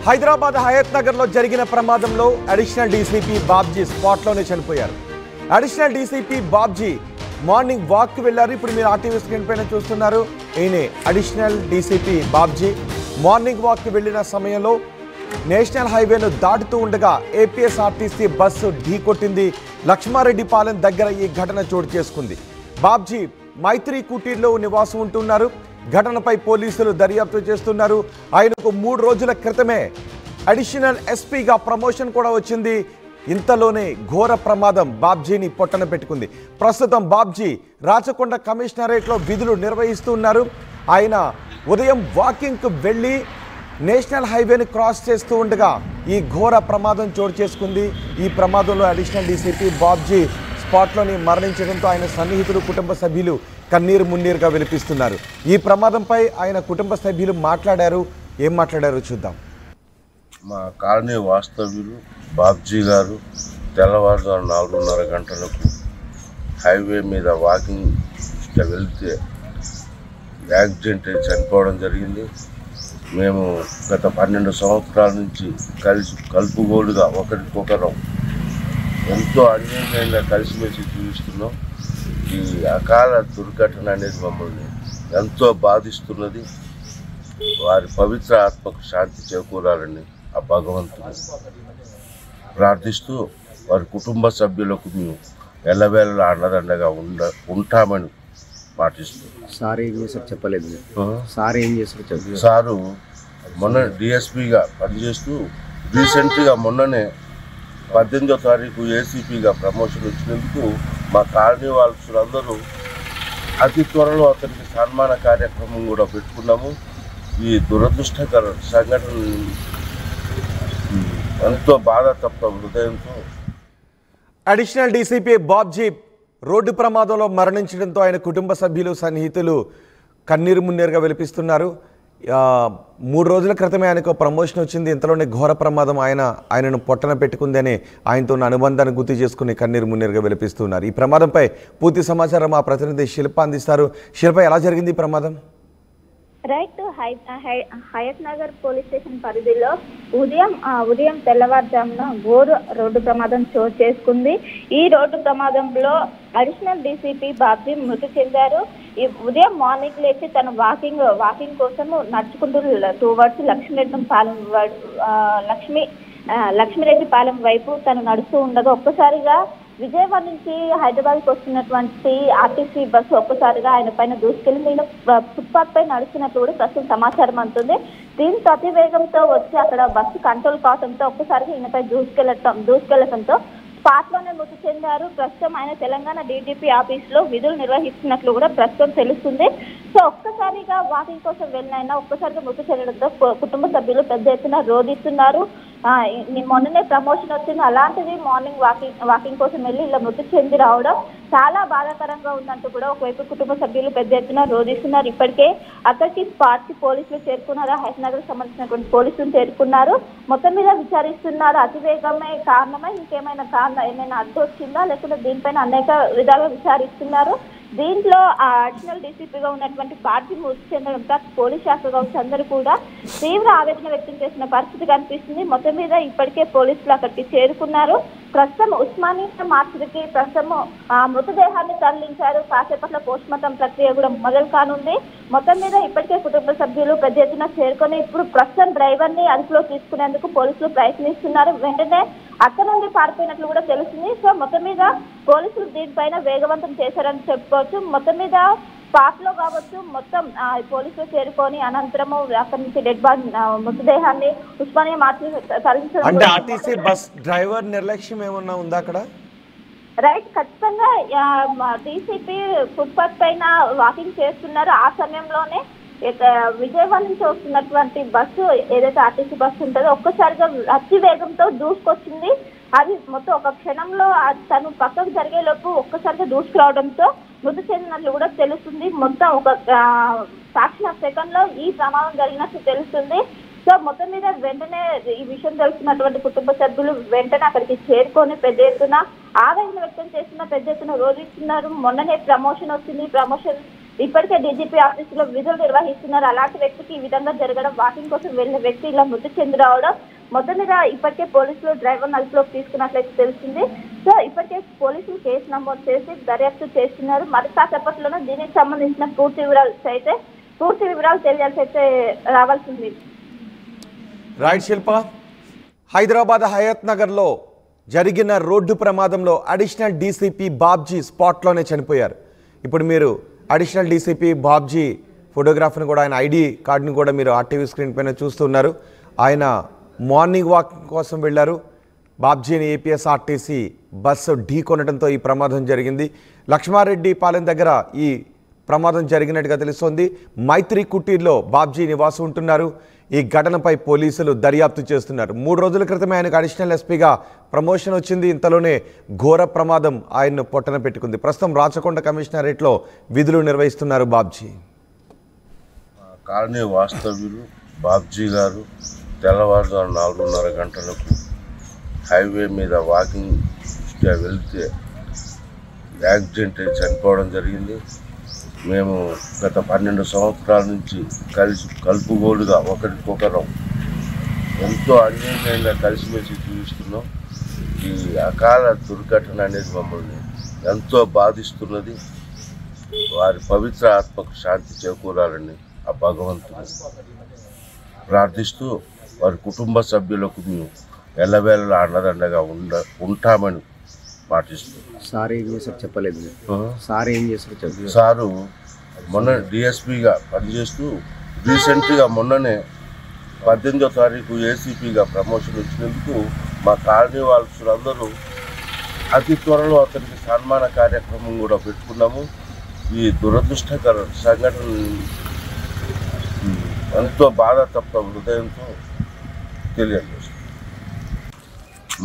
హైదరాబాద్ హయత్ నగర్ లో జరిగిన ప్రమాదంలో అడిషనల్ డీసీపీ బాబ్జీ స్పాట్ లోనే చనిపోయారు. Additional DCP Babji morning walk కి వెళ్లారు. ఇప్పుడు మీరు ఆర్టీవీ స్క్రీన్ పైన చూస్తున్నారు. ఈయనే additional DCP Babji morning walk కి వెళ్లిన సమయంలో నేషనల్ హైవేను దాటుతూ ఉండగా ఏపీఎస్ఆర్టీసీ బస్సు ఢీకొట్టింది. లక్ష్మారెడ్డిపాలెం దగ్గర ఈ ఘటన చోటు చేసుకుంది. బాబ్జీ మైత్రి కుటీర్లో నివాసం ఉంటున్నారు. ఘటనపై పోలీసులు దర్యాప్తు చేస్తున్నారు. ఆయనకు 3 రోజుల క్రితమే అడిషనల్ ఎస్పీగా ప్రమోషన్ కూడా వచ్చింది. ఇంతలోనే ఘోర ప్రమాదం బాబ్జీని పొట్టన పెట్టుకుంది. ప్రస్తుతం బాబ్జీ రాచకొండ కమిషనరేట్లో విధులు నిర్వహిస్తున్నారు. ఆయన ఉదయం వాకింగ్కు వెళ్ళి నేషనల్ హైవేని క్రాస్ చేస్తూ ఉండగా ఈ ఘోర ప్రమాదం చోటు చేసుకుంది. ఈ ప్రమాదంలో అడిషనల్ డీసీపీ బాబ్జీ స్పాట్లోని మరణించడంతో ఆయన సన్నిహితులు, కుటుంబ సభ్యులు కన్నీరు మున్నీరుగా విలిపిస్తున్నారు. ఈ ప్రమాదంపై ఆయన కుటుంబ సభ్యులు మాట్లాడారు. ఏం మాట్లాడారో చూద్దాం. మా కాలనీ వాస్తవ్యులు బాబ్జీ గారు తెల్లవారుజాము 4:30 గంటలకు హైవే మీద వాకింగ్ వెళ్తే యాక్సిడెంట్ అయి చనిపోవడం జరిగింది. మేము గత 12 సంవత్సరాల నుంచి కలుపుగోలుగా ఒకరికొకరం ఎంతో అన్యోన్యంగా కలిసిమెలిసి జీవిస్తున్నాం. ఈ అకాల దుర్ఘటన అనేది మమ్మల్ని ఎంతో బాధిస్తున్నది. వారి పవిత్ర ఆత్మకు శాంతి చేకూరాలని ఆ భగవంతుని ప్రార్థిస్తూ వారి కుటుంబ సభ్యులకు మేము ఎల్లవేళలా అండదండగా ఉంటామని పాటిస్తూ. సార్ ఏం చేశారు చెప్పలేదు. సార్ ఏం చేశారు చెప్పలేదు. సారు మొన్న డిఎస్పీగా పనిచేస్తూ రీసెంట్గా మొన్ననే 18వ తారీఖు ఏసీపీగా ప్రమోషన్ వచ్చినందుకు మా కాలనీ వాళ్ళందరూ అతి త్వరలో అతనికి సన్మాన కార్యక్రమం కూడా పెట్టుకున్నాము. ఈ దురదృష్టకర సంఘటన ఎంతో బాధాతప్త హృదయంతో అడిషనల్ డీసీపీ బాబ్జీ రోడ్డు ప్రమాదంలో మరణించడంతో ఆయన కుటుంబ సభ్యులు, సన్నిహితులు కన్నీరు మున్నీరుగా విలిపిస్తున్నారు. 3 రోజుల క్రితమే ఆయనకు ప్రమోషన్ వచ్చింది. ఇంతలోనే ఘోర ప్రమాదం ఆయనను పొట్టన పెట్టుకుందని ఆయనతో ఉన్న అనుబంధాన్ని గుర్తు చేసుకుని కన్నీరు మున్నీరుగా విలిపిస్తున్నారు. ఈ ప్రమాదంపై పూర్తి సమాచారం మా ప్రతినిధి శిల్ప అందిస్తారు. శిల్ప, ఎలా జరిగింది ఈ ప్రమాదం? Right, Hayathnagar police station పరిధిలో ఉదయం తెల్లవారుజామున ఘోర రోడ్డు ప్రమాదం చోటు చేసుకుంది. ఈ రోడ్డు ప్రమాదంలో అడిషనల్ డీసీపీ బాబ్జీ మృతి చెందారు. ఈ ఉదయం మార్నింగ్ లేచి తను వాకింగ్ కోసం నడుచుకుంటూ టువర్డ్స్ లక్ష్మీరెడ్డిపాలెం వైపు తను నడుస్తూ ఉండగా ఒక్కసారిగా విజయవాడ నుంచి హైదరాబాద్కి వస్తున్నటువంటి ఆర్టీసీ బస్సు ఒక్కసారిగా ఆయన పైన దూసుకెళ్ళి ఫుట్పాత్ పై నడుస్తున్నట్లు కూడా ప్రస్తుతం సమాచారం అందుతుంది. దీంతో అతి వేగంతో వచ్చి అక్కడ బస్సు కంట్రోల్ కావడంతో ఒక్కసారిగా ఈయనపై దూసుకెళ్లడంతో స్పాట్ లోనే మృతి చెందారు. ప్రస్తుతం ఆయన తెలంగాణ డీజీపీ ఆఫీస్ లో విధులు నిర్వహిస్తున్నట్లు కూడా ప్రస్తుతం తెలుస్తుంది. సో ఒక్కసారిగా వాకింగ్ కోసం వెళ్ళిన ఒక్కసారిగా మృతి చెందడంతో కుటుంబ సభ్యులు పెద్ద ఎత్తున రోధిస్తున్నారు. మొన్ననే ప్రమోషన్ వచ్చింది, అలాంటిది మార్నింగ్ వాకింగ్ కోసం వెళ్ళి ఇలా మృతి చెంది రావడం చాలా బాధాకరంగా ఉందంటూ కూడా ఒకవైపు కుటుంబ సభ్యులు పెద్ద ఎత్తున రోధిస్తున్నారు. ఇప్పటికే అక్కడికి స్పాట్ కి పోలీసులు చేరుకున్నారు. హైదరాబాద్ సంబంధించినటువంటి పోలీసులు చేరుకున్నారు. మొత్తం మీద విచారిస్తున్నారు. అతివేగమే కారణమా, ఇంకేమైనా ఏమైనా అడ్డు వచ్చిందా, లేకుంటే దీనిపైన అనేక విధాలుగా విచారిస్తున్నారు. దీంట్లో ఆ అడిషనల్ డీసీపీగా ఉన్నటువంటి బాబ్జీ మృతి చెందడంతో పోలీస్ శాఖ కావచ్చు అందరూ కూడా తీవ్ర ఆవేదన వ్యక్తం చేసిన పరిస్థితి కనిపిస్తుంది. మొత్తం మీద ఇప్పటికే పోలీసులు అక్కడికి చేరుకున్నారు. ప్రస్తుతం ఉస్మానియా మార్చికి ప్రస్తుతం మృతదేహాన్ని తరలించారు. కాసేపట్ల పోస్ట్ మార్టం ప్రక్రియ కూడా మొదలు కానుంది. మొత్తం మీద ఇప్పటికే కుటుంబ సభ్యులు పెద్ద ఎత్తున చేరుకొని ఇప్పుడు ప్రస్తుతం డ్రైవర్ ని అదుపులో తీసుకునేందుకు పోలీసులు ప్రయత్నిస్తున్నారు. వెంటనే అక్కడ నుండి పారిపోయినట్లు కూడా తెలుస్తుంది. సో మొత్తం మీద పోలీసులు దీనిపైన వేగవంతం చేశారని చెప్పుకోవచ్చు. మొత్తం మీద స్పాట్ లో కావచ్చు మొత్తం పోలీసులు చేరుకొని అనంతరము అక్కడి నుంచి డెడ్ బాడీ మృతదేహాన్ని ఉస్మానియా మార్చి తరలించడం. అంటే ఆర్టీసీ బస్ డ్రైవర్ నిర్లక్ష్యం ఏమన్నా ఉందా అక్కడ? రైట్, ఖచ్చితంగా డీసీపీ ఫుట్పాత్ పైన వాకింగ్ చేస్తున్నారు. ఆ సమయంలోనే విజయవాడ నుంచి వస్తున్నటువంటి బస్సు ఏదైతే ఆర్టీసీ బస్సు ఉంటుందో ఒక్కసారిగా అతి వేగంతో దూసుకొచ్చింది. అది మొత్తం ఒక క్షణంలో తను పక్కకు జరిగేలోపు ఒక్కసారిగా దూసుకురావడంతో మృతి చెందినట్లు కూడా తెలుస్తుంది. మొత్తం ఒక ఫ్రాక్షన్ ఆఫ్ సెకండ్ లో ఈ ప్రమాదం జరిగినట్టు తెలుస్తుంది. సో మొత్తం మీద వెంటనే ఈ విషయం తెలుసుకున్నటువంటి కుటుంబ సభ్యులు వెంటనే అక్కడికి చేరుకొని పెద్ద ఎత్తున ఆవేదన వ్యక్తం చేస్తున్న, పెద్ద ఎత్తున రోధిస్తున్నారు. మొన్ననే ప్రమోషన్ వచ్చింది, ప్రమోషన్ ఇప్పటికే డీజీపీ ఆఫీసులో విధులు నిర్వహిస్తున్నారు. అలాంటి వ్యక్తికి ఈ విధంగా జరగడం, వాకింగ్ కోసం వెళ్లిన వ్యక్తి ఇలా మృతి చెంది రావడం, మొత్తం మీద ఇప్పటికే పోలీసులు డ్రైవర్ అదుపులోకి తీసుకున్నట్లయితే తెలిసింది. సో ఇప్పటికే పోలీసులు కేసు నమోదు చేసి దర్యాప్తు చేస్తున్నారు. మరి కాసేపట్లోనే దీనికి సంబంధించిన పూర్తి వివరాలు తెలియాల్సి అయితే రావాల్సింది. రైట్ శిల్ప, హైదరాబాద్ హయత్ నగర్లో జరిగిన రోడ్డు ప్రమాదంలో అడిషనల్ డీసీపీ బాబ్జీ స్పాట్లోనే చనిపోయారు. ఇప్పుడు మీరు అడిషనల్ డీసీపీ బాబ్జీ ఫోటోగ్రాఫ్ని కూడా, ఆయన ఐడి కార్డుని కూడా మీరు ఆర్టీవీ స్క్రీన్ పైన చూస్తున్నారు. ఆయన మార్నింగ్ వాక్ కోసం వెళ్ళారు. బాబ్జీని ఏపీఎస్ఆర్టీసీ బస్సు ఢీకొనడంతో ఈ ప్రమాదం జరిగింది. లక్ష్మారెడ్డి పాలెం దగ్గర ఈ ప్రమాదం జరిగినట్టుగా తెలుస్తోంది. మైత్రి కుటీర్లో బాబ్జీ నివాసం ఉంటున్నారు. ఈ ఘటనపై పోలీసులు దర్యాప్తు చేస్తున్నారు. 3 రోజుల క్రితమే ఆయనకు అడిషనల్ ఎస్పీగా ప్రమోషన్ వచ్చింది. ఇంతలోనే ఘోర ప్రమాదం ఆయన్ను పొట్టన పెట్టుకుంది. ప్రస్తుతం రాచకొండ కమిషనరేట్లో విధులు నిర్వహిస్తున్నారు బాబ్జీ. కాలనీ వాస్తవ్యులు బాబ్జీ గారు తెల్లవారుజాము 4:30 గంటలకు హైవే మీద వాకింగ్ వెళ్తే యాక్సిడెంట్ అయి చనిపోవడం జరిగింది. మేము గత 12 సంవత్సరాల నుంచి కలుపుగోలుగా ఒకరికొకరం ఎంతో అన్యోన్యంగా కలిసిమెలిసి జీవిస్తున్నాం. ఈ అకాల దుర్ఘటన అనేది మమ్మల్ని ఎంతో బాధిస్తున్నది. వారి పవిత్ర ఆత్మకు శాంతి చేకూరాలని ఆ భగవంతుని ప్రార్థిస్తూ వారి కుటుంబ సభ్యులకు మేము ఎల్లవేళలా అండదండగా ఉంటామని పాటిస్తూ. సార్ ఏం చేశారు చెప్పలేదు. సార్ ఏం చేశారు చెప్పలేదు. సారు మొన్న డిఎస్పీగా పనిచేస్తూ రీసెంట్గా మొన్ననే 18వ తారీఖు ఏసీపీగా ప్రమోషన్ వచ్చినందుకు మా కాలనీ వాళ్ళందరూ అతి త్వరలో అతనికి సన్మాన కార్యక్రమం కూడా పెట్టుకున్నాము. ఈ దురదృష్టకర సంఘటన ఎంతో బాధాతప్త హృదయంతో తెలియజేస్తుంది.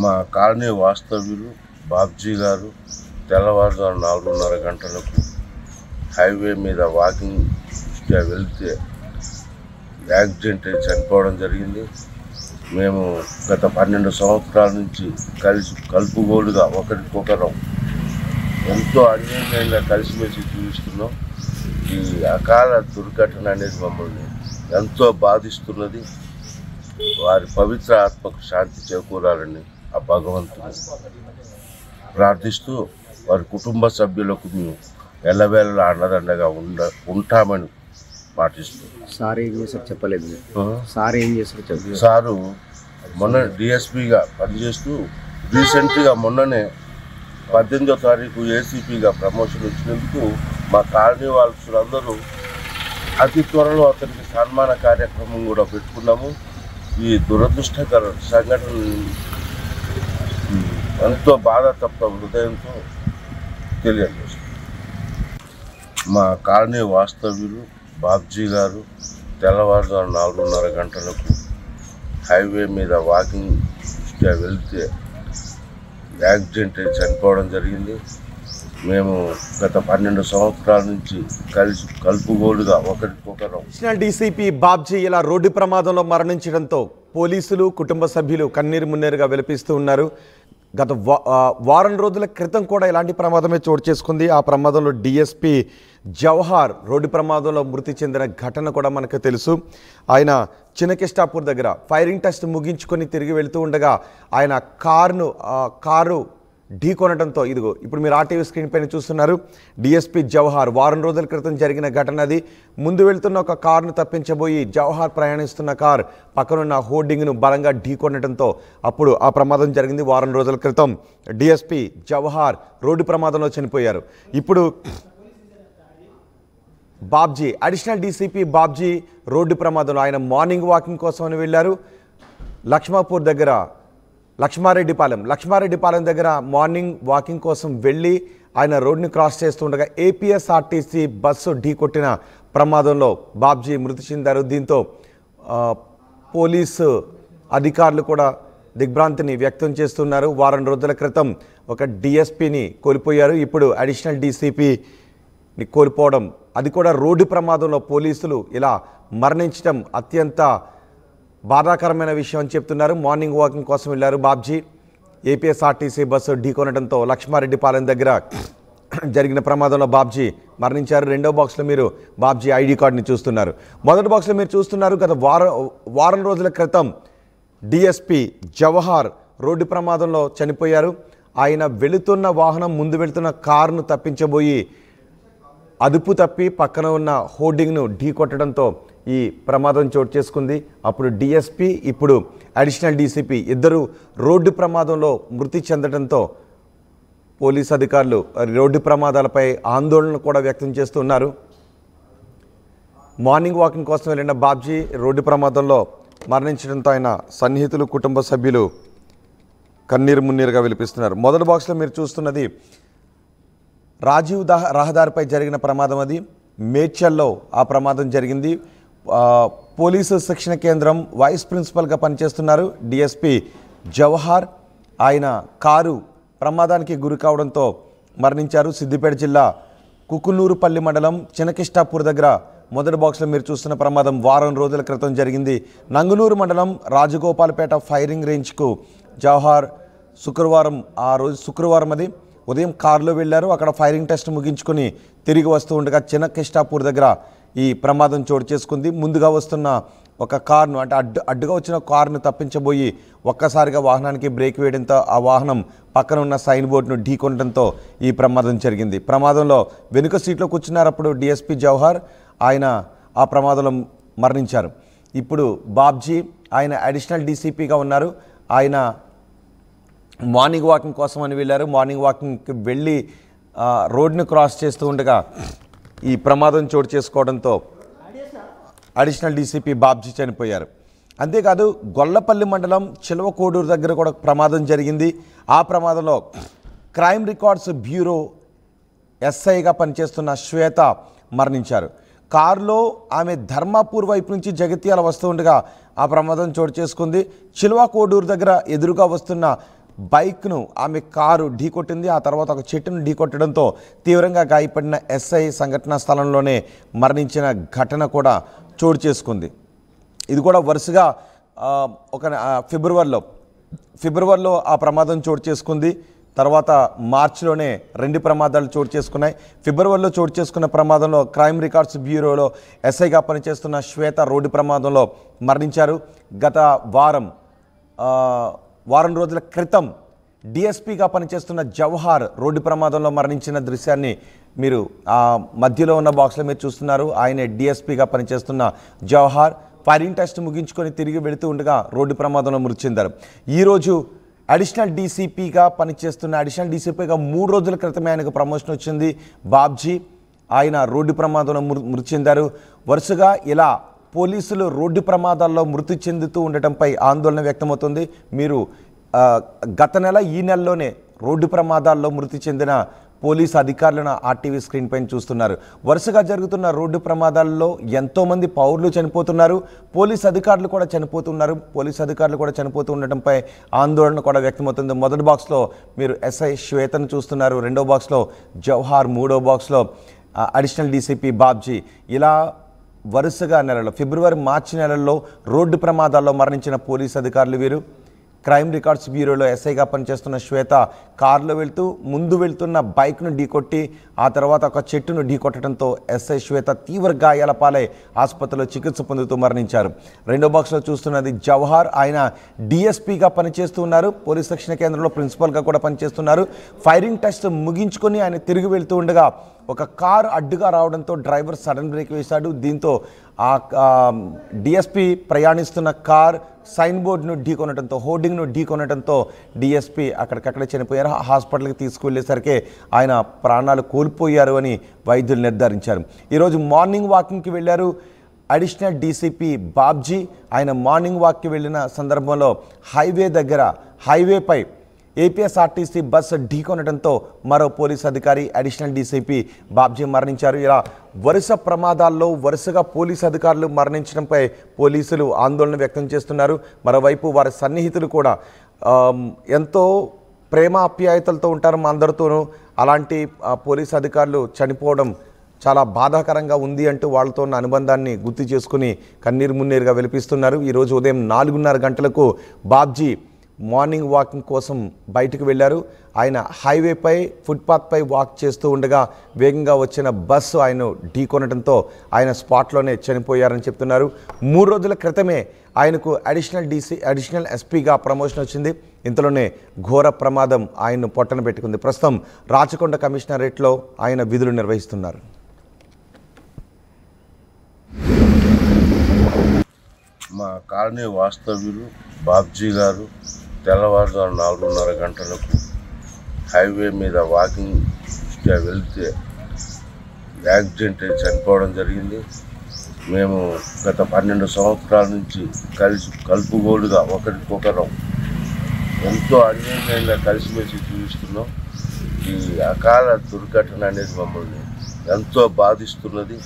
మా కాలనీ వాస్తవ్యులు బాబ్జీ గారు తెల్లవారుజాము 4:30 గంటలకు హైవే మీద వాకింగ్ వెళ్తే యాక్సిడెంట్ అయి చనిపోవడం జరిగింది. మేము గత 12 సంవత్సరాల నుంచి కలుపుగోలుగా ఒకరికొకరం ఎంతో అన్యోన్యంగా కలిసిమెలిసి జీవిస్తున్నాం. ఈ అకాల దుర్ఘటన అనేది మమ్మల్ని ఎంతో బాధిస్తున్నది. వారి పవిత్ర ఆత్మకు శాంతి చేకూరాలని ఆ భగవంతుని ప్రార్థిస్తూ వారి కుటుంబ సభ్యులకు మేము ఎల్లవేళలా అండదండగా ఉంటామని పాటిస్తూ. సార్ ఏం చేశారు చెప్పలేదు. సార్ ఏం చేశారు చెప్పలేదు. సారు మొన్న డిఎస్పీగా పనిచేస్తూ రీసెంట్గా మొన్ననే 18వ తారీఖు ఏసీపీగా ప్రమోషన్ వచ్చినందుకు మా కాలనీ వాళ్ళందరూ అతి త్వరలో అతనికి సన్మాన కార్యక్రమం కూడా పెట్టుకున్నాము. ఈ దురదృష్టకర సంఘటన ఎంతో బాధాతప్త హృదయంతో తెలియజేస్తుంది. మా కాలనీ వాస్తవ్యులు బాబ్జీ గారు తెల్లవారుజాము 4:30 గంటలకు హైవే మీద వాకింగ్ వెళ్తే యాక్సిడెంట్ అయి చనిపోవడం జరిగింది. మేము గత 12 సంవత్సరాల నుంచి కలుపుగోలుగా ఒకరికొకరం. అడిషనల్ డీసీపీ బాబ్జీ ఇలా రోడ్డు ప్రమాదంలో మరణించడంతో పోలీసులు, కుటుంబ సభ్యులు కన్నీరు మున్నీరుగా విలపిస్తూ ఉన్నారు. గత వారం రోజుల క్రితం కూడా ఇలాంటి ప్రమాదమే చోటు చేసుకుంది. ఆ ప్రమాదంలో డిఎస్పీ జవహార్ రోడ్డు ప్రమాదంలో మృతి చెందిన ఘటన కూడా మనకు తెలుసు. ఆయన చిన్నకిష్టాపూర్ దగ్గర ఫైరింగ్ టెస్ట్ ముగించుకొని తిరిగి వెళుతూ ఉండగా ఆయన కారు ఢీకొనడంతో ఇదిగో ఇప్పుడు మీరు ఆర్టీవీ స్క్రీన్ పైన చూస్తున్నారు. డిఎస్పీ జవహార్ వారం రోజుల క్రితం జరిగిన ఘటన అది. ముందు వెళ్తున్న ఒక కారును తప్పించబోయి జవహార్ ప్రయాణిస్తున్న కార్ పక్కనున్న హోర్డింగ్ను బలంగా ఢీకొనడంతో అప్పుడు ఆ ప్రమాదం జరిగింది. వారం రోజుల క్రితం డిఎస్పీ జవహార్ రోడ్డు ప్రమాదంలో చనిపోయారు. ఇప్పుడు Babji, additional DCP Babji road ప్రమాదంలో ఆయన మార్నింగ్ వాకింగ్ కోసమని వెళ్ళారు. లక్ష్మారెడ్డిపాలెం దగ్గర మార్నింగ్ వాకింగ్ కోసం వెళ్ళి ఆయన రోడ్ని క్రాస్ చేస్తుండగా ఏపీఎస్ఆర్టీసీ బస్సు ఢీకొట్టిన ప్రమాదంలో బాబ్జీ మృతి చెందారు. దీంతో పోలీసు అధికారులు కూడా దిగ్భ్రాంతిని వ్యక్తం చేస్తున్నారు. వారం రోజుల క్రితం ఒక డిఎస్పీని కోల్పోయారు. ఇప్పుడు అడిషనల్ డీసీపీని కోల్పోవడం, అది కూడా రోడ్డు ప్రమాదంలో పోలీసులు ఇలా మరణించడం అత్యంత బాధాకరమైన విషయం అని చెప్తున్నారు. మార్నింగ్ వాకింగ్ కోసం వెళ్ళారు బాబ్జీ. ఏపీఎస్ఆర్టీసీ బస్సు ఢీకొనడంతో లక్ష్మారెడ్డిపాలెం దగ్గర జరిగిన ప్రమాదంలో బాబ్జీ మరణించారు. రెండో బాక్స్లో మీరు బాబ్జీ ఐడి కార్డుని చూస్తున్నారు. మొదటి బాక్స్లో మీరు చూస్తున్నారు గత వారం రోజుల క్రితం డిఎస్పి జవహార్ రోడ్డు ప్రమాదంలో చనిపోయారు. ఆయన వెళుతున్న వాహనం ముందు వెళుతున్న కారును తప్పించబోయి అదుపు తప్పి పక్కన ఉన్న హోర్డింగ్ను ఢీకొట్టడంతో ఈ ప్రమాదం చోటు చేసుకుంది. అప్పుడు డిఎస్పి ఇప్పుడు అడిషనల్ డీసీపీ ఇద్దరు రోడ్డు ప్రమాదంలో మృతి చెందడంతో పోలీస్ అధికారులు రోడ్డు ప్రమాదాలపై ఆందోళన కూడా వ్యక్తం చేస్తున్నారు. మార్నింగ్ వాకింగ్ కోసం వెళ్ళిన బాబ్జీ రోడ్డు ప్రమాదంలో మరణించడంతో ఆయన సన్నిహితులు కుటుంబ సభ్యులు కన్నీరు మున్నీరుగా విలిపిస్తున్నారు. మొదటి బాక్స్లో మీరు చూస్తున్నది రాజీవ్ రహదారిపై జరిగిన ప్రమాదం. అది మేడ్చల్లో ఆ ప్రమాదం జరిగింది. పోలీసు శిక్షణ కేంద్రం వైస్ ప్రిన్సిపల్గా పనిచేస్తున్నారు డిఎస్పి జవహార్. ఆయన కారు ప్రమాదానికి గురి కావడంతో మరణించారు. సిద్దిపేట జిల్లా కుకునూరుపల్లి మండలం చినకిష్టాపూర్ దగ్గర మొదటి బాక్స్లో మీరు చూస్తున్న ప్రమాదం వారం రోజుల క్రితం జరిగింది. నంగునూరు మండలం రాజగోపాల్పేట ఫైరింగ్ రేంజ్కు జవహార్ శుక్రవారం అది ఉదయం కారులో వెళ్ళారు. అక్కడ ఫైరింగ్ టెస్ట్ ముగించుకొని తిరిగి వస్తూ ఉండగా చినకిష్టాపూర్ దగ్గర ఈ ప్రమాదం చోటు చేసుకుంది. ముందుగా వస్తున్న ఒక కారును అంటే అడ్డుగా వచ్చిన కారును తప్పించబోయి ఒక్కసారిగా వాహనానికి బ్రేక్ వేయడంతో ఆ వాహనం పక్కన ఉన్న సైన్ బోర్డును ఢీకొనడంతో ఈ ప్రమాదం జరిగింది. ప్రమాదంలో వెనుక సీట్లో కూర్చున్నారు అప్పుడు డిఎస్పి జవహర్. ఆయన ఆ ప్రమాదంలో మరణించారు. ఇప్పుడు బాబ్జీ ఆయన అడిషనల్ డీసీపీగా ఉన్నారు. ఆయన మార్నింగ్ వాకింగ్ కోసం అని వెళ్ళారు. మార్నింగ్ వాకింగ్కి వెళ్ళి రోడ్ని క్రాస్ చేస్తూ ఉండగా ఈ ప్రమాదం చోటు చేసుకోవడంతో అడిషనల్ డీసీపీ బాబ్జీ చనిపోయారు. అంతేకాదు గొల్లపల్లి మండలం చిలవకోడూరు దగ్గర కూడా ప్రమాదం జరిగింది. ఆ ప్రమాదంలో క్రైమ్ రికార్డ్స్ బ్యూరో ఎస్ఐగా పనిచేస్తున్న శ్వేత మరణించారు. కారులో ఆమె ధర్మాపూర్ వైపు నుంచి జగిత్యాల వస్తూ ఉండగా ఆ ప్రమాదం చోటు చేసుకుంది. చిలవకోడూరు దగ్గర ఎదురుగా వస్తున్న బైక్ను ఆమె కారు ఢీకొట్టింది. ఆ తర్వాత ఒక చెట్టును ఢీకొట్టడంతో తీవ్రంగా గాయపడిన ఎస్ఐ సంఘటనా స్థలంలోనే మరణించిన ఘటన కూడా చోటు చేసుకుంది. ఇది కూడా వరుసగా ఒక ఫిబ్రవరిలో ఆ ప్రమాదం చోటు చేసుకుంది. తర్వాత మార్చిలోనే 2 ప్రమాదాలు చోటు చేసుకున్నాయి. ఫిబ్రవరిలో చోటు చేసుకున్న ప్రమాదంలో క్రైమ్ రికార్డ్స్ బ్యూరోలో ఎస్ఐగా పనిచేస్తున్న శ్వేత రోడ్డు ప్రమాదంలో మరణించారు. గత వారం రోజుల క్రితం డిఎస్పీగా పనిచేస్తున్న జవహార్ రోడ్డు ప్రమాదంలో మరణించిన దృశ్యాన్ని మీరు మధ్యలో ఉన్న బాక్స్లో మీరు చూస్తున్నారు. ఆయనే డిఎస్పీగా పనిచేస్తున్న జవహార్ ఫైరింగ్ టెస్ట్ ముగించుకొని తిరిగి వెళుతూ ఉండగా రోడ్డు ప్రమాదంలో మృతి చెందారు. ఈరోజు అడిషనల్ డీసీపీగా 3 రోజుల క్రితమే ఆయనకు ప్రమోషన్ వచ్చింది బాబ్జీ. ఆయన రోడ్డు ప్రమాదంలో మృతి చెందారు. వరుసగా ఇలా పోలీసులు రోడ్డు ప్రమాదాల్లో మృతి చెందుతూ ఉండటంపై ఆందోళన వ్యక్తమవుతుంది. మీరు గత నెల ఈ నెలలోనే రోడ్డు ప్రమాదాల్లో మృతి చెందిన పోలీసు అధికారులను ఆర్టీవీ స్క్రీన్ పైన చూస్తున్నారు. వరుసగా జరుగుతున్న రోడ్డు ప్రమాదాల్లో ఎంతోమంది పౌరులు చనిపోతున్నారు, పోలీసు అధికారులు కూడా చనిపోతూ ఉండటంపై ఆందోళన కూడా వ్యక్తమవుతుంది. మొదటి బాక్స్లో మీరు ఎస్ఐ శ్వేతను చూస్తున్నారు. రెండో బాక్స్లో జవహార్, మూడో బాక్స్లో అడిషనల్ డీసీపీ బాబ్జీ. ఇలా వరుసగా ఫిబ్రవరి మార్చి నెలల్లో రోడ్డు ప్రమాదాల్లో మరణించిన పోలీసు అధికారులు వీరు. క్రైమ్ రికార్డ్స్ బ్యూరోలో ఎస్ఐగా పనిచేస్తున్న శ్వేత కారులో ముందు వెళ్తున్న బైక్ను ఢీకొట్టి ఆ తర్వాత ఒక చెట్టును ఢీకొట్టడంతో ఎస్ఐ శ్వేత తీవ్ర గాయాల పాలై ఆసుపత్రిలో చికిత్స పొందుతూ మరణించారు. రెండో బాక్స్లో చూస్తున్నది జవహార్. ఆయన డిఎస్పీగా పనిచేస్తూ ఉన్నారు. పోలీస్ శిక్షణ కేంద్రంలో ప్రిన్సిపల్గా కూడా పనిచేస్తున్నారు. ఫైరింగ్ టెస్ట్ ముగించుకొని ఆయన తిరిగి వెళ్తూ ఉండగా ఒక కారు అడ్డుగా రావడంతో డ్రైవర్ సడన్ బ్రేక్ వేశాడు. దీంతో ఆ డిఎస్పీ ప్రయాణిస్తున్న కార్ సైన్ బోర్డును ఢీకొనడంతో, హోర్డింగ్ను ఢీకొనడంతో డిఎస్పీ అక్కడికక్కడే చనిపోయారు. హాస్పిటల్కి తీసుకువెళ్ళేసరికి ఆయన ప్రాణాలు కోల్పోయారు అని వైద్యులు నిర్ధారించారు. ఈరోజు మార్నింగ్ వాకింగ్కి వెళ్ళారు అడిషనల్ డీసీపీ బాబ్జీ. ఆయన మార్నింగ్ వాక్కి వెళ్ళిన సందర్భంలో హైవేపై ఏపీఎస్ఆర్టీసీ బస్సు ఢీకొనడంతో మరో పోలీస్ అధికారి అడిషనల్ డీసీపీ బాబ్జీ మరణించారు. ఇలా వరుస ప్రమాదాల్లో వరుసగా పోలీసు అధికారులు మరణించడంపై పోలీసులు ఆందోళన వ్యక్తం చేస్తున్నారు. మరోవైపు వారి సన్నిహితులు కూడా ఎంతో ప్రేమ ఆప్యాయతలతో ఉంటారు మా అందరితోనూ. అలాంటి పోలీసు అధికారులు చనిపోవడం చాలా బాధాకరంగా ఉంది అంటూ వాళ్ళతో ఉన్న అనుబంధాన్ని గుర్తు చేసుకుని కన్నీరు మున్నీరుగా విలిపిస్తున్నారు. ఈరోజు ఉదయం 4:30 గంటలకు బాబ్జీ మార్నింగ్ వాకింగ్ కోసం బయటకు వెళ్ళారు. ఆయన హైవేపై ఫుట్పాత్పై వాక్ చేస్తూ ఉండగా వేగంగా వచ్చిన బస్సు ఆయన ఢీకొనడంతో ఆయన స్పాట్లోనే చనిపోయారని చెప్తున్నారు. 3 రోజుల క్రితమే ఆయనకు అడిషనల్ ఎస్పీగా ప్రమోషన్ వచ్చింది. ఇంతలోనే ఘోర ప్రమాదం ఆయన్ను పొట్టన పెట్టుకుంది. ప్రస్తుతం రాచకొండ కమిషనరేట్లో ఆయన విధులు నిర్వహిస్తున్నారు. మా కాలనీ వాస్తవ్యులు బాబ్జీ గారు తెల్లవారుజాము 4:30 గంటలకు హైవే మీద వాకింగ్ వెళ్తే యాక్సిడెంట్ అయి చనిపోవడం జరిగింది. మేము గత 12 సంవత్సరాల నుంచి కలుపుగోలుగా ఒకరికొకరం ఎంతో అన్యోన్యంగా కలిసిమెలిసి జీవిస్తున్నాం. ఈ అకాల దుర్ఘటన అనేది మమ్మల్ని ఎంతో బాధిస్తున్నది.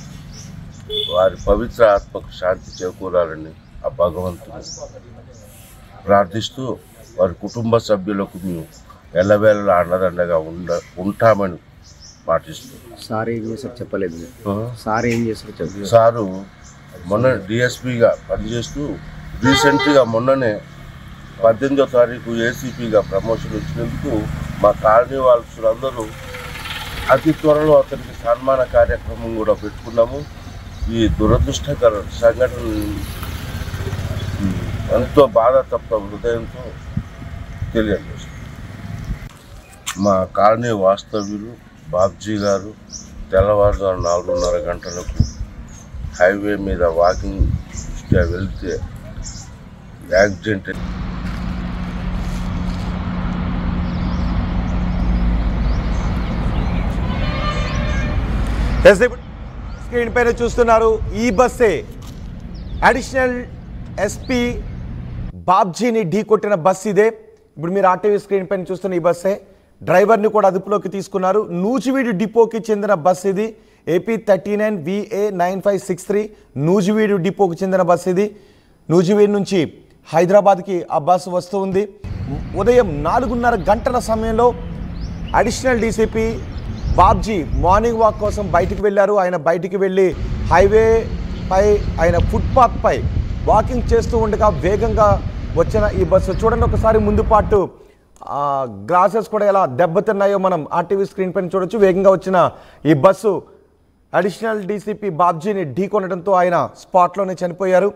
వారి పవిత్ర ఆత్మకు శాంతి చేకూరాలని ఆ భగవంతుని ప్రార్థిస్తూ వారి కుటుంబ సభ్యులకు మేము ఎల్లవేళలా అండదండగా ఉంటామని పాటిస్తూ సార్ ఏం చేశారు చెప్పలేదు. సార్ ఏం చేశారు చెప్పలేదు. సారు మొన్న డిఎస్పీగా పనిచేస్తూ రీసెంట్గా మొన్ననే 18వ తారీఖు ఏసీపీగా ప్రమోషన్ వచ్చినందుకు మా కాలనీ వాళ్ళందరూ అతి త్వరలో అతనికి సన్మాన కార్యక్రమం కూడా పెట్టుకున్నాము. ఈ దురదృష్టకర సంఘటన ఎంతో బాధాతప్త హృదయంతో తెలియజేస్తుంది. మా కాలనీ వాస్తవ్యులు బాబ్జీ గారు తెల్లవారుజాము 4:30 గంటలకు హైవే మీద వాకింగ్ వెళ్తే యాక్సిడెంట్ స్క్రీన్ పైన చూస్తున్నారు. ఈ బస్సే అడిషనల్ ఎస్పీ బాబ్జీని ఢీకొట్టిన బస్సు ఇదే. ఇప్పుడు మీరు ఆర్టీవీ స్క్రీన్ పైన చూస్తున్న ఈ బస్సే. డ్రైవర్ని కూడా అదుపులోకి తీసుకున్నారు. నూజివీడు డిపోకి చెందిన బస్సు ఇది. AP 39 VA 9563 నూజివీడు డిపోకి చెందిన బస్సు ఇది. నూజివీడు నుంచి హైదరాబాద్కి ఆ బస్సు వస్తూ ఉంది. ఉదయం 4:30 గంటల సమయంలో additional DCP Babji morning walk కోసం బయటికి వెళ్ళారు. ఆయన బయటికి వెళ్ళి హైవే పై ఆయన ఫుట్పాత్ పై వాకింగ్ చేస్తూ ఉండగా వేగంగా వచ్చిన ఈ బస్సు చూడండి ఒకసారి ముందు పాటు గ్లాసెస్ కూడా ఎలా దెబ్బతిన్నాయో మనం ఆర్టీవీ స్క్రీన్ పైన చూడొచ్చు. వేగంగా వచ్చిన ఈ బస్సు అడిషనల్ డీసీపీ బాబ్జీని ఢీకొనడంతో ఆయన స్పాట్లోనే చనిపోయారు.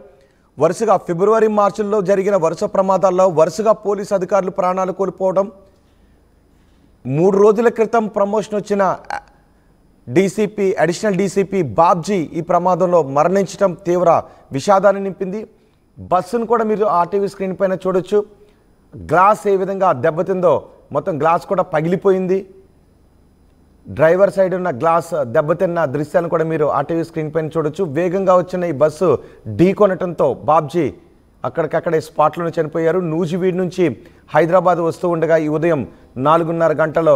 వరుసగా ఫిబ్రవరి మార్చిలో జరిగిన వరుస ప్రమాదాల్లో వరుసగా పోలీసు అధికారులు ప్రాణాలు కోల్పోవడం, 3 రోజుల క్రితం ప్రమోషన్ వచ్చిన అడిషనల్ డీసీపీ బాబ్జీ ఈ ప్రమాదంలో మరణించడం తీవ్ర విషాదాన్ని నింపింది. బస్సును కూడా మీరు ఆర్టీవీ స్క్రీన్ పైన చూడొచ్చు. గ్లాస్ ఏ విధంగా దెబ్బతిందో మొత్తం గ్లాస్ కూడా పగిలిపోయింది. డ్రైవర్ సైడ్ ఉన్న గ్లాస్ దెబ్బతిన్న దృశ్యాలను కూడా మీరు ఆర్టీవీ స్క్రీన్ పైన చూడొచ్చు. వేగంగా వచ్చిన ఈ బస్సు ఢీకొనటంతో బాబ్జీ అక్కడికక్కడే స్పాట్లోనే చనిపోయారు. నూజివీడు నుంచి హైదరాబాద్ వస్తూ ఉండగా ఈ ఉదయం 4:30 గంటల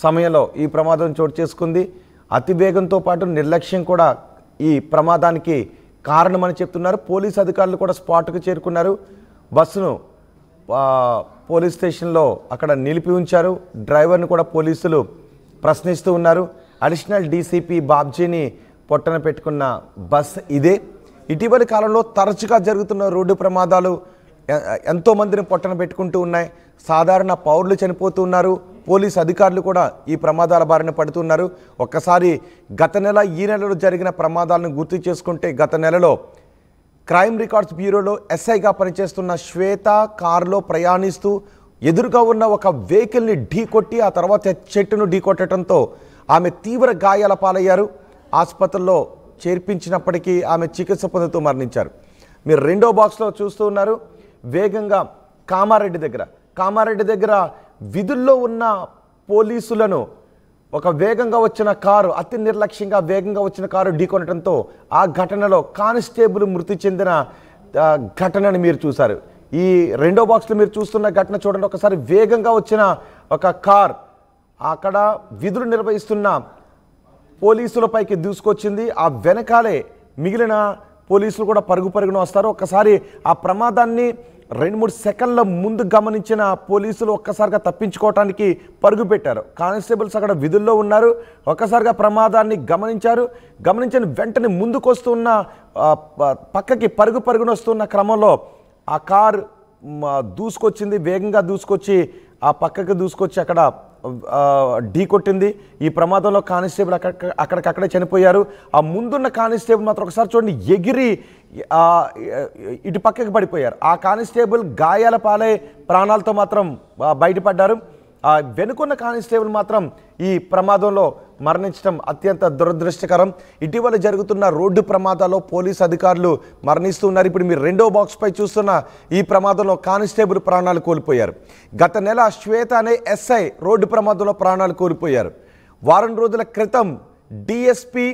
సమయంలో ఈ ప్రమాదం చోటు చేసుకుంది. అతి వేగంతో పాటు నిర్లక్ష్యం కూడా ఈ ప్రమాదానికి కారణమని చెప్తున్నారు. పోలీసు అధికారులు కూడా స్పాట్కు చేరుకున్నారు. బస్సును పోలీస్ స్టేషన్లో అక్కడ నిలిపి ఉంచారు. డ్రైవర్ని కూడా పోలీసులు ప్రశ్నిస్తూ ఉన్నారు. అడిషనల్ డీసీపీ బాబ్జీని పొట్టన పెట్టుకున్న బస్ ఇదే. ఇటీవలి కాలంలో తరచుగా జరుగుతున్న రోడ్డు ప్రమాదాలు ఎంతోమందిని పొట్టన పెట్టుకుంటూ ఉన్నాయి. సాధారణ పౌరులు చనిపోతూ ఉన్నారు. పోలీసు అధికారులు కూడా ఈ ప్రమాదాల బారిన పడుతున్నారు. ఒక్కసారి గత నెల ఈ నెలలో జరిగిన ప్రమాదాలను గుర్తు చేసుకుంటే, గత నెలలో క్రైమ్ రికార్డ్స్ బ్యూరోలో ఎస్ఐగా పనిచేస్తున్న శ్వేత కారులో ప్రయాణిస్తూ ఎదురుగా ఉన్న ఒక వెహికల్ని ఢీకొట్టి ఆ తర్వాత చెట్టును ఢీకొట్టడంతో ఆమె తీవ్ర గాయాల పాలయ్యారు. ఆసుపత్రిలో చేర్పించినప్పటికీ ఆమె చికిత్స పొందుతూ మరణించారు. మీరు రెండో బాక్స్లో చూస్తూ ఉన్నారు. వేగంగా కామారెడ్డి దగ్గర విధుల్లో ఉన్న పోలీసులను ఒక వేగంగా వచ్చిన కారు, అతి నిర్లక్ష్యంగా వేగంగా వచ్చిన కారు ఢీకొనడంతో ఆ ఘటనలో కానిస్టేబుల్ మృతి చెందిన ఘటనని మీరు చూశారు. ఈ రెండో బాక్స్లో మీరు చూస్తున్న ఘటన చూడండి ఒకసారి. వేగంగా వచ్చిన ఒక కార్ అక్కడ విధులు నిర్వహిస్తున్న పోలీసులపైకి దూసుకొచ్చింది. ఆ వెనకాలే మిగిలిన పోలీసులు కూడా పరుగున వస్తారు. ఒక్కసారి ఆ ప్రమాదాన్ని 2-3 సెకండ్ల ముందు గమనించిన పోలీసులు ఒక్కసారిగా తప్పించుకోవటానికి పరుగు పెట్టారు. కానిస్టేబుల్స్ అక్కడ విధుల్లో ఉన్నారు. ఒక్కసారిగా ప్రమాదాన్ని గమనించిన వెంటనే ముందుకు వస్తున్న పక్కకి పరుగున వస్తున్న క్రమంలో ఆ కార్ దూసుకొచ్చింది, వేగంగా దూసుకొచ్చి ఆ పక్కకు దూసుకొచ్చి అక్కడ ఢీ కొట్టింది. ఈ ప్రమాదంలో కానిస్టేబుల్ అక్కడికక్కడే చనిపోయారు. ఆ ముందున్న కానిస్టేబుల్ మాత్రం ఒకసారి చూడండి, ఎగిరి ఇటు పక్కకు పడిపోయారు. ఆ కానిస్టేబుల్ గాయాల పాలై ప్రాణాలతో మాత్రం బయటపడ్డారు. వెనుకున్న కానిస్టేబుల్ మాత్రం ఈ ప్రమాదంలో మరణించడం అత్యంత దురదృష్టకరం. ఇటీవల జరుగుతున్న రోడ్డు ప్రమాదాల్లో పోలీసు అధికారులు మరణిస్తూ ఉన్నారు. ఇప్పుడు మీరు రెండో బాక్స్ పై చూస్తున్న ఈ ప్రమాదంలో కానిస్టేబుల్ ప్రాణాలు కోల్పోయారు. గత నెల శ్వేత అనే ఎస్ఐ రోడ్డు ప్రమాదంలో ప్రాణాలు కోల్పోయారు. వారం రోజుల క్రితం డిఎస్పి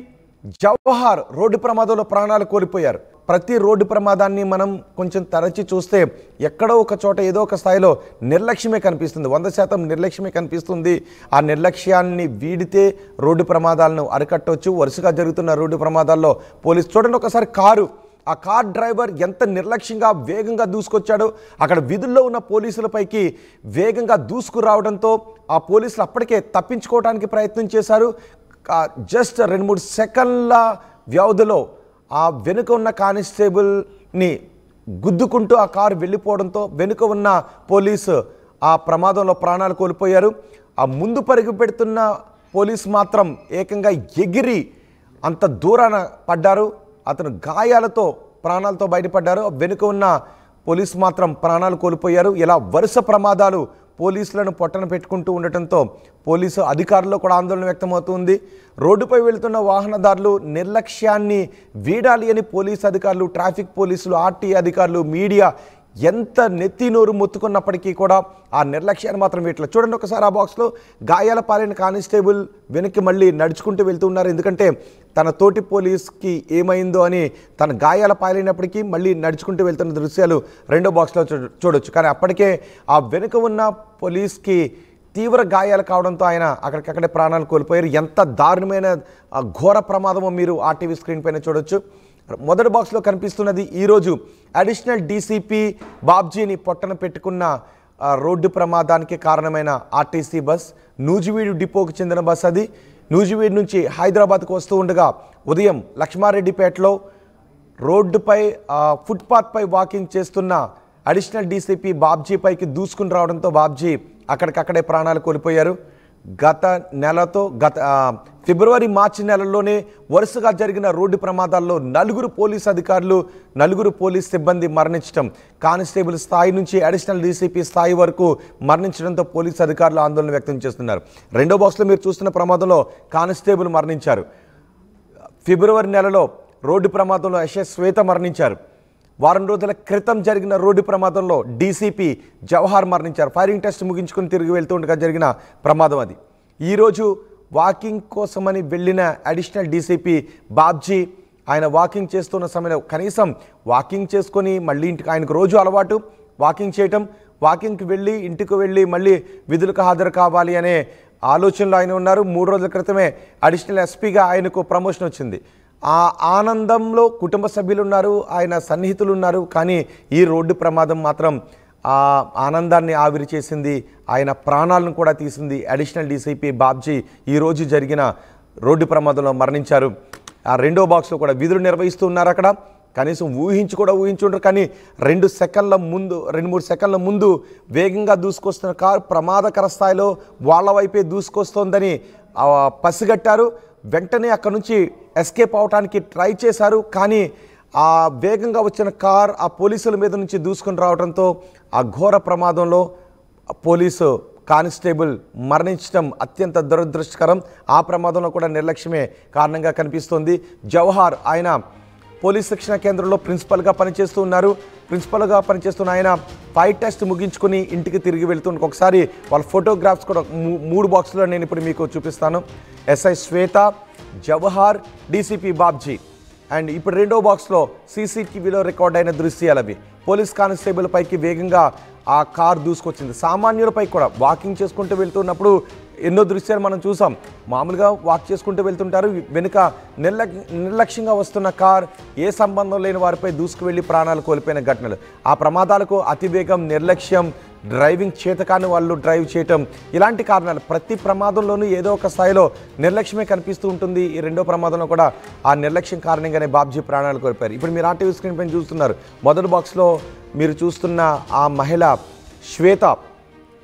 జవహర్ రోడ్డు ప్రమాదంలో ప్రాణాలు కోల్పోయారు. ప్రతి రోడ్డు ప్రమాదాన్ని మనం కొంచెం తరచి చూస్తే ఎక్కడో ఒక చోట ఏదో ఒక స్థాయిలో నిర్లక్ష్యమే కనిపిస్తుంది. 100% నిర్లక్ష్యమే కనిపిస్తుంది. ఆ నిర్లక్ష్యాన్ని వీడితే రోడ్డు ప్రమాదాలను అరికట్టవచ్చు. వరుసగా జరుగుతున్న రోడ్డు ప్రమాదాల్లో పోలీసు చూడండి ఒకసారి ఆ కార్ డ్రైవర్ ఎంత నిర్లక్ష్యంగా వేగంగా దూసుకొచ్చాడో. అక్కడ విధుల్లో ఉన్న పోలీసులపైకి వేగంగా దూసుకురావడంతో ఆ పోలీసులు అప్పటికే తప్పించుకోవడానికి ప్రయత్నం చేశారు. జస్ట్ 2-3 సెకండ్ల వ్యవధిలో ఆ వెనుక ఉన్న కానిస్టేబుల్ని గుద్దుకుంటూ ఆ కారు వెళ్ళిపోవడంతో వెనుక ఉన్న పోలీసు ఆ ప్రమాదంలో ప్రాణాలు కోల్పోయారు. ఆ ముందు పరుగు పెడుతున్న పోలీసు మాత్రం ఏకంగా ఎగిరి అంత దూరాన పడ్డారు. అతను గాయాలతో ప్రాణాలతో బయటపడ్డారు. వెనుక ఉన్న పోలీసు మాత్రం ప్రాణాలు కోల్పోయారు. ఇలా వరుస ప్రమాదాలు పోలీసులను పొట్టన పెట్టుకుంటూ ఉండటంతో పోలీసు అధికారుల్లో కూడా ఆందోళన వ్యక్తమవుతుంది. రోడ్డుపై వెళుతున్న వాహనదారులు నిర్లక్ష్యాన్ని వీడాలి అని పోలీసు అధికారులు, ట్రాఫిక్ పోలీసులు, ఆర్టీ అధికారులు, మీడియా ఎంత నెత్తి నోరు మొత్తుకున్నప్పటికీ కూడా ఆ నిర్లక్ష్యాన్ని మాత్రం వీటిలో చూడండి ఒకసారి. ఆ బాక్స్లో గాయాల పాలైన కానిస్టేబుల్ వెనక్కి మళ్ళీ నడుచుకుంటూ వెళ్తూ ఉన్నారు. ఎందుకంటే తన తోటి పోలీస్కి ఏమైందో అని తన గాయాల పాలైనప్పటికీ మళ్ళీ నడుచుకుంటూ వెళ్తున్న దృశ్యాలు రెండో బాక్స్లో చూడొచ్చు. కానీ అప్పటికే ఆ వెనుక ఉన్న పోలీస్కి తీవ్ర గాయాలు కావడంతో ఆయన అక్కడికక్కడే ప్రాణాలు కోల్పోయారు. ఎంత దారుణమైన ఘోర ప్రమాదమో మీరు ఆర్టీవీ స్క్రీన్ పైన చూడొచ్చు. మొదటి బాక్స్లో కనిపిస్తున్నది ఈరోజు అడిషనల్ డీసీపీ బాబ్జీని పొట్టన పెట్టుకున్న రోడ్డు ప్రమాదానికి కారణమైన ఆర్టీసీ బస్. నూజివీడు డిపోకు చెందిన బస్ అది. నూజివీడు నుంచి హైదరాబాద్కు వస్తూ ఉండగా ఉదయం లక్ష్మారెడ్డిపేటలో రోడ్డుపై ఫుట్పాత్పై వాకింగ్ చేస్తున్న అడిషనల్ డీసీపీ బాబ్జీ పైకి దూసుకుని రావడంతో బాబ్జీ అక్కడికక్కడే ప్రాణాలు కోల్పోయారు. ఫిబ్రవరి మార్చి నెలల్లోనే వరుసగా జరిగిన రోడ్డు ప్రమాదాల్లో 4 పోలీసు అధికారులు, 4 పోలీస్ సిబ్బంది మరణించడం, కానిస్టేబుల్ స్థాయి నుంచి అడిషనల్ డీసీపీ స్థాయి వరకు మరణించడంతో పోలీసు అధికారులు ఆందోళన వ్యక్తం చేస్తున్నారు. రెండో బాక్స్లో మీరు చూస్తున్న ప్రమాదంలో కానిస్టేబుల్ మరణించారు. ఫిబ్రవరి నెలలో రోడ్డు ప్రమాదంలో ఎస్ఎస్ శ్వేత మరణించారు. వారం రోజుల క్రితం జరిగిన రోడ్డు ప్రమాదంలో డీసీపీ జవహర్ మరణించారు. ఫైరింగ్ టెస్ట్ ముగించుకుని తిరిగి వెళ్తుండగా జరిగిన ప్రమాదం అది. ఈరోజు వాకింగ్ కోసమని వెళ్ళిన అడిషనల్ డీసీపీ బాబ్జీ ఆయన వాకింగ్ చేస్తున్న సమయంలో కనీసం వాకింగ్ చేసుకొని మళ్ళీ ఇంటికి, ఆయనకు రోజు అలవాటు వాకింగ్ చేయటం, వాకింగ్కి వెళ్ళి ఇంటికి వెళ్ళి మళ్ళీ విధులకు హాజరు కావాలి అనే ఆలోచనలో ఆయన ఉన్నారు. 3 రోజుల క్రితమే అడిషనల్ ఎస్పీగా ఆయనకు ప్రమోషన్ వచ్చింది. ఆ ఆనందంలో కుటుంబ సభ్యులు ఉన్నారు, ఆయన సన్నిహితులు ఉన్నారు. కానీ ఈ రోడ్డు ప్రమాదం మాత్రం ఆ ఆనందాన్ని ఆవిరి చేసింది, ఆయన ప్రాణాలను కూడా తీసింది. అడిషనల్ డీసీపీ బాబ్జీ ఈరోజు జరిగిన రోడ్డు ప్రమాదంలో మరణించారు. ఆ రెండో బాక్స్లో కూడా విధులు నిర్వహిస్తూ ఉన్నారు. అక్కడ కనీసం ఊహించుంటారు. కానీ 2-3 సెకండ్ల ముందు వేగంగా దూసుకొస్తున్న కారు ప్రమాదకర స్థాయిలో వాళ్ళ వైపే దూసుకొస్తోందని పసిగట్టారు. వెంటనే అక్కడ నుంచి ఎస్కేప్ అవడానికి ట్రై చేశారు. కానీ ఆ వేగంగా వచ్చిన కార్ ఆ పోలీసుల మీద నుంచి దూసుకొని రావడంతో ఆ ఘోర ప్రమాదంలో పోలీసు కానిస్టేబుల్ మరణించడం అత్యంత దురదృష్టకరం. ఆ ప్రమాదంలో కూడా నిర్లక్ష్యమే కారణంగా కనిపిస్తోంది. జవహర్ ఆయన పోలీస్ శిక్షణ కేంద్రంలో ప్రిన్సిపల్గా పనిచేస్తూ ఉన్నారు. ప్రిన్సిపల్గా పనిచేస్తున్న ఆయన ఫైట్ టెస్ట్ ముగించుకుని ఇంటికి తిరిగి వెళ్తున్న ఒకసారి వాళ్ళ ఫోటోగ్రాఫ్స్ కూడా 3 బాక్స్లో నేను ఇప్పుడు మీకు చూపిస్తాను. SI Shweta, Jawahar, DCP Babji. And ఇప్పుడు రెండో బాక్స్లో సీసీటీవీలో రికార్డ్ అయిన దృశ్యాలు అవి. పోలీస్ కానిస్టేబుల్ పైకి వేగంగా ఆ కార్ దూసుకొచ్చింది. సామాన్యులపై కూడా వాకింగ్ చేసుకుంటూ వెళ్తున్నప్పుడు ఎన్నో దృశ్యాలు మనం చూసాం. మామూలుగా వాక్ చేసుకుంటూ వెళ్తుంటారు, వెనుక నిర్లక్ష్యంగా వస్తున్న కార్ ఏ సంబంధం లేని వారిపై దూసుకు వెళ్ళి ప్రాణాలు కోల్పోయిన ఘటనలు. ఆ ప్రమాదాలకు అతివేగం, నిర్లక్ష్యం, డ్రైవింగ్ చేతకాని వాళ్ళు డ్రైవ్ చేయటం, ఇలాంటి కారణాలు. ప్రతి ప్రమాదంలోనూ ఏదో ఒక స్థాయిలో నిర్లక్ష్యమే కనిపిస్తూ ఉంటుంది. ఈ రెండో ప్రమాదంలో కూడా ఆ నిర్లక్ష్యం కారణంగానే బాబ్జీ ప్రాణాలు కోల్పోయారు. ఇప్పుడు మీరు ఆర్టీవీ స్క్రీన్ పైన చూస్తున్నారు. మొదటి బాక్స్లో మీరు చూస్తున్న ఆ మహిళ శ్వేత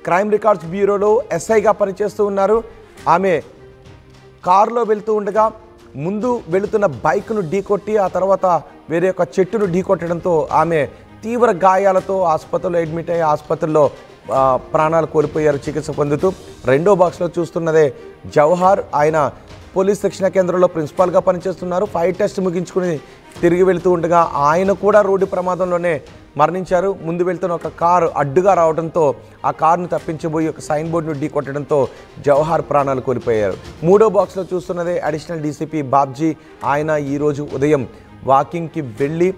క్రైమ్ రికార్డ్స్ బ్యూరోలో ఎస్ఐగా పనిచేస్తూ ఉన్నారు. ఆమె కారులో వెళ్తూ ఉండగా ముందు వెళుతున్న బైక్ను ఢీకొట్టి ఆ తర్వాత వేరే ఒక చెట్టును ఢీకొట్టడంతో ఆమె తీవ్ర గాయాలతో ఆసుపత్రిలో అడ్మిట్ అయ్యి ఆసుపత్రిలో ప్రాణాలు కోల్పోయారు చికిత్స పొందుతూ. రెండో బాక్స్లో చూస్తున్నదే జవహర్. ఆయన పోలీస్ శిక్షణ కేంద్రంలో ప్రిన్సిపాల్గా పనిచేస్తున్నారు. ఫైర్ టెస్ట్ ముగించుకుని తిరిగి వెళుతూ ఉండగా ఆయన కూడా రోడ్డు ప్రమాదంలోనే మరణించారు. ముందు వెళ్తున్న ఒక కారు అడ్డుగా రావడంతో ఆ కారును తప్పించబోయి ఒక సైన్ బోర్డును ఢీకొట్టడంతో జవహర్ ప్రాణాలు కోల్పోయారు. మూడో బాక్స్లో చూస్తున్నదే అడిషనల్ డీసీపీ బాబ్జీ. ఆయన ఈరోజు ఉదయం వాకింగ్కి వెళ్ళి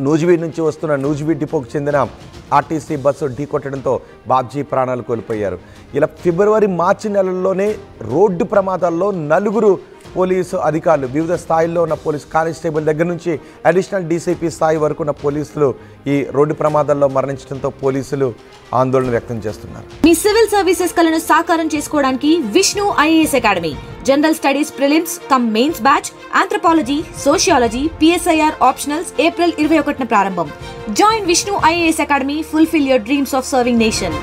నూజివీడ్ నుంచి వస్తున్న నూజివీడ్ డిపోకు చెందిన ఆర్టీసీ బస్సు ఢీకొట్టడంతో బాబ్జీ ప్రాణాలు కోల్పోయారు. ఇలా ఫిబ్రవరి మార్చి నెలల్లోనే రోడ్డు ప్రమాదాల్లో 4 పోలీసు అధికారులు వివిధ స్థాయిల్లో ఉన్న పోలీస్ కానిస్టేబుల్ దగ్గర నుంచి అడిషనల్ డీసీపీ స్థాయి వరకు ఉన్న పోలీసులు ఈ రోడ్డు ప్రమాదాల్లో మరణించడంతో పోలీసులు ఆందోళన వ్యక్తం చేస్తున్నారు. మీ సివిల్ సర్వీసెస్ కలను సాకారం చేసుకోవడానికి Vishnu IAS academy general studies prelims cum mains batch, anthropology, sociology, PSIR optionals April 21న ప్రారంభం. Join Vishnu IAS academy, fulfil your dreams of serving nation.